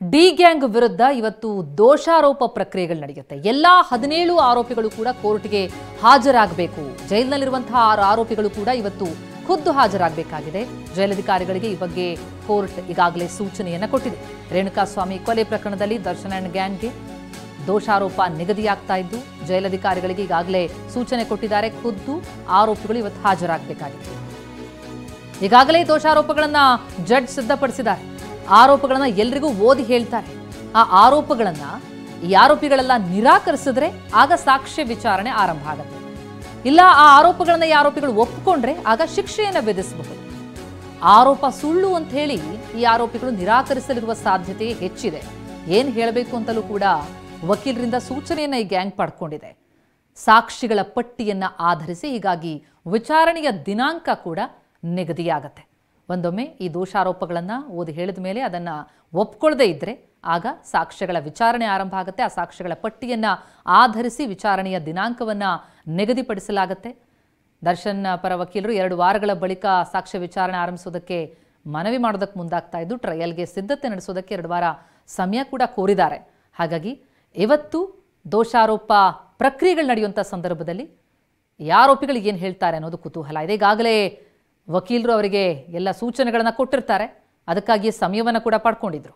D gang ವಿರುದ್ಧ ಇವತ್ತು ದೋಷಾರೋಪ ಪ್ರಕ್ರಿಯೆಗಳು ನಡೆಯುತ್ತೆ. ಎಲ್ಲಾ 17 ಆರೋಪಿಗಳು ಕೂಡ ಕೋರ್ಟ್ಗೆ ಹಾಜರಾಗಬೇಕು. ಜೈಲಿನಲ್ಲಿರುವಂತಹ 6 ಆರೋಪಿಗಳು ಕೂಡ ಇವತ್ತು ಖುದ್ದು ಹಾಜರಾಗಬೇಕಾಗಿದೆ. ಜೈಲಧಿಕಾರಿಗಳಿಗೆ ಈ ಬಗ್ಗೆ ಕೋರ್ಟ್ ಈಗಾಗಲೇ ಸೂಚನೆಯನ್ನ ಕೊಟ್ಟಿದೆ. ರೇಣುಕಾಸ್ವಾಮಿ ಕೊಲೆ ಪ್ರಕರಣದಲ್ಲಿ ದರ್ಶನ್ ಅಂಡ್ ಗ್ಯಾಂಗ್ಗೆ ದೋಷಾರೋಪ ನಿಗದಿಯಾಗ್ತಾ ಇದ್ದು ಜೈಲಧಿಕಾರಿಗಳಿಗೆ ಈಗಾಗಲೇ ಸೂಚನೆ ಕೊಟ್ಟಿದ್ದಾರೆ. ಖುದ್ದು ಆರೋಪಿಗಳು ಇವತ್ತು ಹಾಜರಾಗಬೇಕಾಗಿದೆ. ಈಗಾಗಲೇ ದೋಷಾರೋಪಗಳನ್ನ ಜಡ್ಜ್ ಸಿದ್ಧಪಡಿಸಿದ್ದಾರೆ. ಆರೋಪಗಳನ್ನ ಎಲ್ರಿಗೂ ಓದಿ ಹೇಳ್ತಾರೆ. ಆ ಈ ಆರೋಪಿಗಳೆಲ್ಲ ನಿರಾಕರಿಸಿದ್ರೆ ಆಗ ಸಾಕ್ಷ್ಯ ವಿಚಾರಣೆ ಆರಂಭ ಆಗುತ್ತೆ. ಇಲ್ಲ ಆ ಆರೋಪಗಳನ್ನ ಈ ಆರೋಪಿಗಳು ಒಪ್ಪಿಕೊಂಡ್ರೆ ಆಗ ಶಿಕ್ಷೆಯನ್ನು ವಿಧಿಸಬಹುದು. ಆರೋಪ ಸುಳ್ಳು ಅಂತ ಹೇಳಿ ಈ ಆರೋಪಿಗಳು ನಿರಾಕರಿಸಲಿರುವ ಸಾಧ್ಯತೆ ಹೆಚ್ಚಿದೆ. ಏನ್ ಹೇಳಬೇಕು ಅಂತಲೂ ಕೂಡ ವಕೀಲರಿಂದ ಸೂಚನೆಯನ್ನ ಈ ಗ್ಯಾಂಗ್ ಪಡ್ಕೊಂಡಿದೆ. ಸಾಕ್ಷಿಗಳ ಪಟ್ಟಿಯನ್ನ ಆಧರಿಸಿ ಹೀಗಾಗಿ ವಿಚಾರಣೆಯ ದಿನಾಂಕ ಕೂಡ ನಿಗದಿಯಾಗತ್ತೆ. ಒಂದೊಮ್ಮೆ ಈ ದೋಷಾರೋಪಗಳನ್ನು ಓದಿ ಹೇಳಿದ ಮೇಲೆ ಅದನ್ನು ಒಪ್ಕೊಳ್ಳದೇ ಇದ್ದರೆ ಆಗ ಸಾಕ್ಷ್ಯಗಳ ವಿಚಾರಣೆ ಆರಂಭ ಆಗುತ್ತೆ. ಆ ಸಾಕ್ಷ್ಯಗಳ ಪಟ್ಟಿಯನ್ನು ಆಧರಿಸಿ ವಿಚಾರಣೆಯ ದಿನಾಂಕವನ್ನು ನಿಗದಿಪಡಿಸಲಾಗುತ್ತೆ. ದರ್ಶನ್ ಪರ ವಕೀಲರು 2 ವಾರಗಳ ಬಳಿಕ ಸಾಕ್ಷ್ಯ ವಿಚಾರಣೆ ಆರಂಭಿಸೋದಕ್ಕೆ ಮನವಿ ಮಾಡೋದಕ್ಕೆ ಮುಂದಾಗ್ತಾ ಇದ್ದು ಟ್ರಯಲ್ಗೆ ಸಿದ್ಧತೆ ನಡೆಸೋದಕ್ಕೆ 2 ವಾರ ಸಮಯ ಕೂಡ ಕೋರಿದ್ದಾರೆ. ಹಾಗಾಗಿ ಇವತ್ತು ದೋಷಾರೋಪ ಪ್ರಕ್ರಿಯೆಗಳು ನಡೆಯುವಂಥ ಸಂದರ್ಭದಲ್ಲಿ ಈ ಆರೋಪಿಗಳು ಏನು ಹೇಳ್ತಾರೆ ಅನ್ನೋದು ಕುತೂಹಲ ಇದೆ. ಈಗಾಗಲೇ ವಕೀಲರು ಅವರಿಗೆ ಎಲ್ಲ ಸೂಚನೆಗಳನ್ನು ಕೊಟ್ಟಿರ್ತಾರೆ. ಅದಕ್ಕಾಗಿ ಸಮಯವನ್ನು ಕೂಡ ಪಡ್ಕೊಂಡಿದ್ರು.